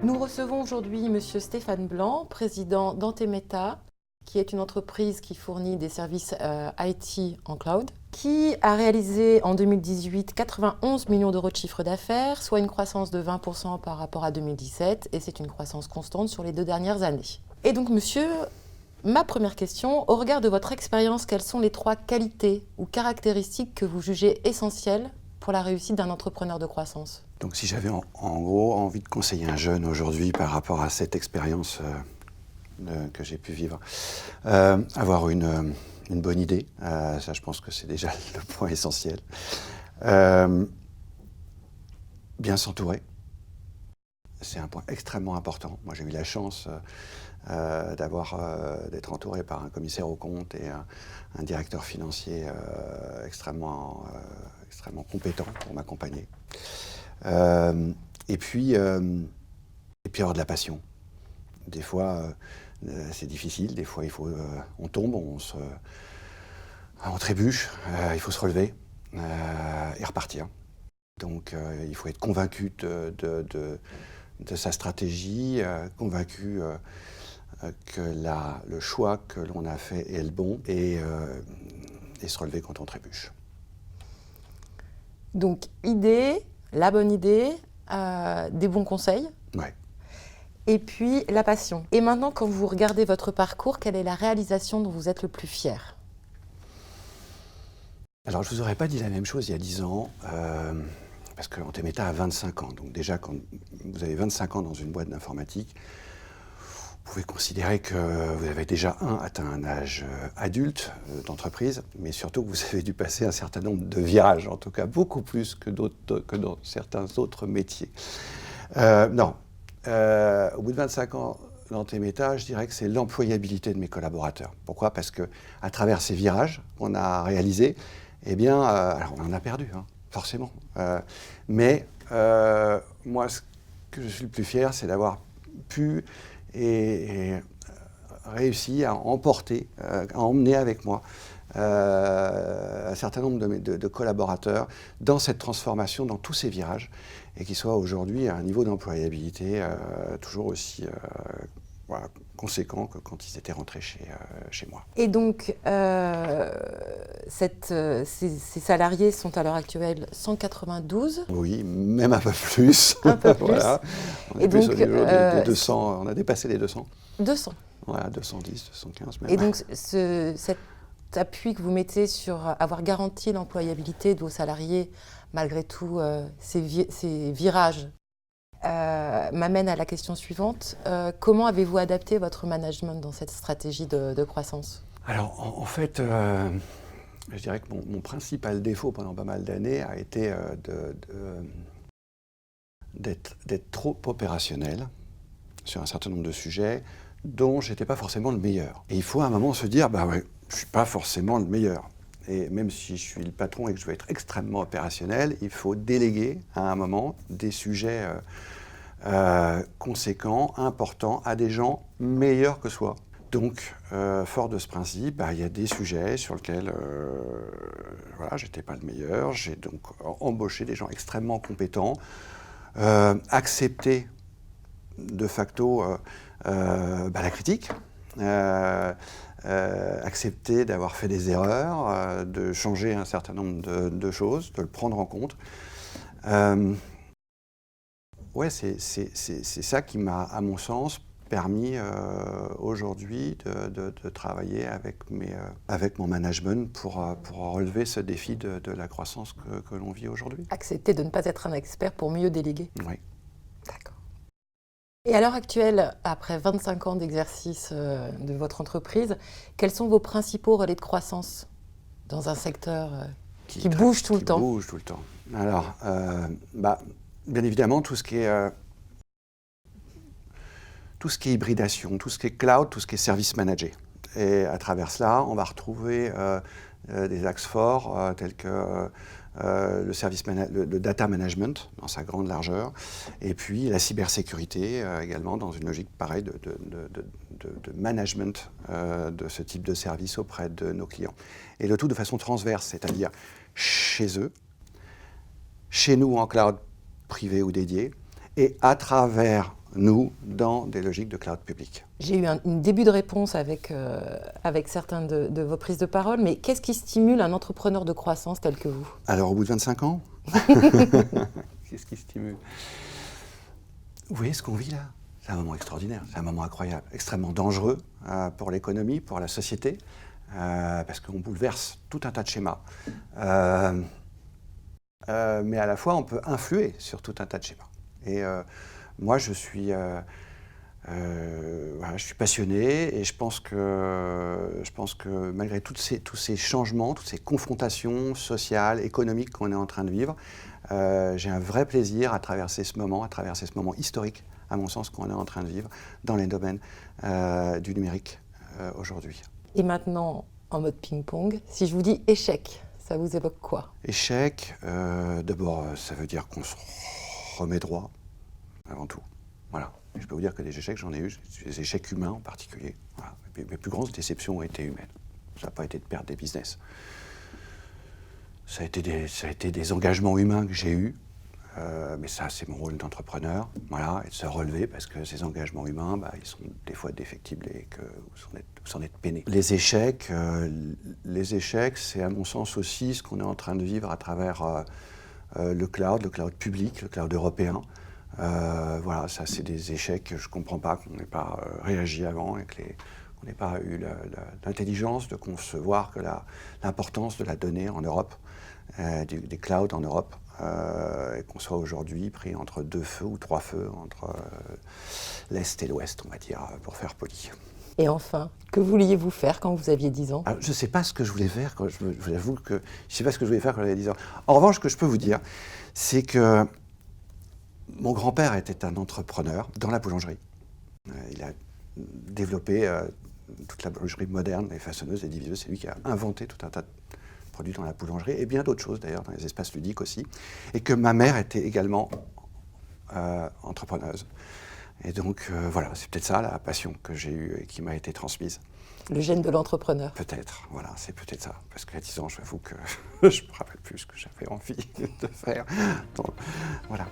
Nous recevons aujourd'hui Monsieur Stéphane Blanc, président d'Antemeta, qui est une entreprise qui fournit des services IT en cloud, qui a réalisé en 2018 91 millions d'euros de chiffre d'affaires, soit une croissance de 20% par rapport à 2017, et c'est une croissance constante sur les 2 dernières années. Et donc, monsieur, ma première question, au regard de votre expérience, quelles sont les 3 qualités ou caractéristiques que vous jugez essentielles pour la réussite d'un entrepreneur de croissance? Donc si j'avais en gros envie de conseiller un jeune aujourd'hui par rapport à cette expérience que j'ai pu vivre, avoir une bonne idée, ça je pense que c'est déjà le point essentiel. Bien s'entourer, c'est un point extrêmement important. Moi j'ai eu la chance d'être entouré par un commissaire aux comptes et un directeur financier extrêmement compétent pour m'accompagner. Et puis avoir de la passion. Des fois, c'est difficile. Des fois, on tombe, on trébuche. Il faut se relever et repartir. Donc, il faut être convaincu de sa stratégie, convaincu que le choix que l'on a fait est le bon et se relever quand on trébuche. Donc, la bonne idée, des bons conseils. Ouais. Et puis, la passion. Et maintenant, quand vous regardez votre parcours, quelle est la réalisation dont vous êtes le plus fier? Alors, je ne vous aurais pas dit la même chose il y a 10 ans, parce que Antemeta a 25 ans. Donc déjà, quand vous avez 25 ans dans une boîte d'informatique, vous pouvez considérer que vous avez déjà atteint un âge adulte d'entreprise, mais surtout que vous avez dû passer un certain nombre de virages, en tout cas beaucoup plus que dans certains autres métiers. Au bout de 25 ans d'Antemeta, je dirais que c'est l'employabilité de mes collaborateurs. Pourquoi? Parce qu'à travers ces virages qu'on a réalisés, eh bien, alors on en a perdu, forcément. Mais moi, ce que je suis le plus fier, c'est d'avoir pu et réussi à emporter, à emmener avec moi un certain nombre de collaborateurs dans cette transformation, dans tous ces virages, et qui soient aujourd'hui à un niveau d'employabilité toujours aussi conséquent que quand ils étaient rentrés chez moi. Et donc, ces salariés sont à l'heure actuelle 192. Oui, même un peu plus. Un peu plus. Voilà. On est et plus donc, au niveau des 200, on a dépassé les 200. 200. Voilà, 210, 215 même. Et donc, cet appui que vous mettez sur avoir garanti l'employabilité de vos salariés, malgré tout, ces virages, m'amène à la question suivante. Comment avez-vous adapté votre management dans cette stratégie de croissance? Alors, en fait, je dirais que mon principal défaut pendant pas mal d'années a été d'être trop opérationnel sur un certain nombre de sujets dont je n'étais pas forcément le meilleur. Et il faut à un moment se dire, je ne suis pas forcément le meilleur. Et même si je suis le patron et que je veux être extrêmement opérationnel, il faut déléguer à un moment des sujets conséquents, importants, à des gens meilleurs que soi. Donc, fort de ce principe, il y a des sujets sur lesquels je n'étais pas le meilleur. J'ai donc embauché des gens extrêmement compétents, accepté de facto la critique, accepter d'avoir fait des erreurs, de changer un certain nombre de choses, de le prendre en compte. C'est ça qui m'a, à mon sens, permis aujourd'hui de travailler avec mon management pour relever ce défi de la croissance que l'on vit aujourd'hui. Accepter de ne pas être un expert pour mieux déléguer. Oui. D'accord. Et à l'heure actuelle, après 25 ans d'exercice de votre entreprise, quels sont vos principaux relais de croissance dans un secteur qui bouge tout le temps? Qui bouge tout le temps. Alors, bien évidemment, tout ce qui est hybridation, tout ce qui est cloud, tout ce qui est service managé. Et à travers cela, on va retrouver des axes forts tels que le data management dans sa grande largeur, et puis la cybersécurité également dans une logique pareille de management de ce type de service auprès de nos clients. Et le tout de façon transverse, c'est-à-dire chez eux, chez nous en cloud privé ou dédié, et à travers nous, dans des logiques de cloud public. J'ai eu un début de réponse avec certains de vos prises de parole, mais qu'est-ce qui stimule un entrepreneur de croissance tel que vous? Alors, au bout de 25 ans, qu'est-ce qui stimule? Vous voyez ce qu'on vit là? C'est un moment extraordinaire, c'est un moment incroyable, extrêmement dangereux pour l'économie, pour la société, parce qu'on bouleverse tout un tas de schémas. Mais à la fois, on peut influer sur tout un tas de schémas. Et moi, je suis passionné et je pense que malgré tous ces changements, toutes ces confrontations sociales, économiques qu'on est en train de vivre, j'ai un vrai plaisir à traverser ce moment historique, à mon sens, qu'on est en train de vivre dans les domaines du numérique aujourd'hui. Et maintenant, en mode ping-pong, si je vous dis échec, ça vous évoque quoi? Échec, d'abord, ça veut dire qu'on se remet droit, avant tout. Voilà. Et je peux vous dire que des échecs, j'en ai eu, des échecs humains en particulier. Voilà. Mes plus grandes déceptions ont été humaines. Ça n'a pas été de perdre des business. Ça a été des engagements humains que j'ai eus. Mais ça, c'est mon rôle d'entrepreneur, voilà, et de se relever parce que ces engagements humains, ils sont des fois défectibles et que vous en êtes peiné. Les échecs, c'est à mon sens aussi ce qu'on est en train de vivre à travers le cloud public, le cloud européen. Voilà, ça, c'est des échecs que je ne comprends pas, qu'on n'ait pas réagi avant et qu'on n'ait pas eu l'intelligence de concevoir que l'importance de la donnée en Europe, des clouds en Europe, et qu'on soit aujourd'hui pris entre deux feux ou trois feux, entre l'Est et l'Ouest, on va dire, pour faire poli. Et enfin, que vouliez-vous faire quand vous aviez 10 ans? Alors, je ne sais pas ce que je voulais faire, je vous avoue que je ne sais pas ce que je voulais faire quand j'avais 10 ans. En revanche, ce que je peux vous dire, c'est que mon grand-père était un entrepreneur dans la boulangerie. Il a développé toute la boulangerie moderne, les façonneuses, les diviseuses. C'est lui qui a inventé tout un tas de produits dans la boulangerie, et bien d'autres choses d'ailleurs, dans les espaces ludiques aussi. Et que ma mère était également entrepreneuse. Et donc voilà, c'est peut-être ça la passion que j'ai eue et qui m'a été transmise. Le gène de l'entrepreneur. Peut-être, voilà, c'est peut-être ça. Parce qu'à 10 ans, j'avoue que je ne me rappelle plus ce que j'avais envie de faire. Donc, voilà.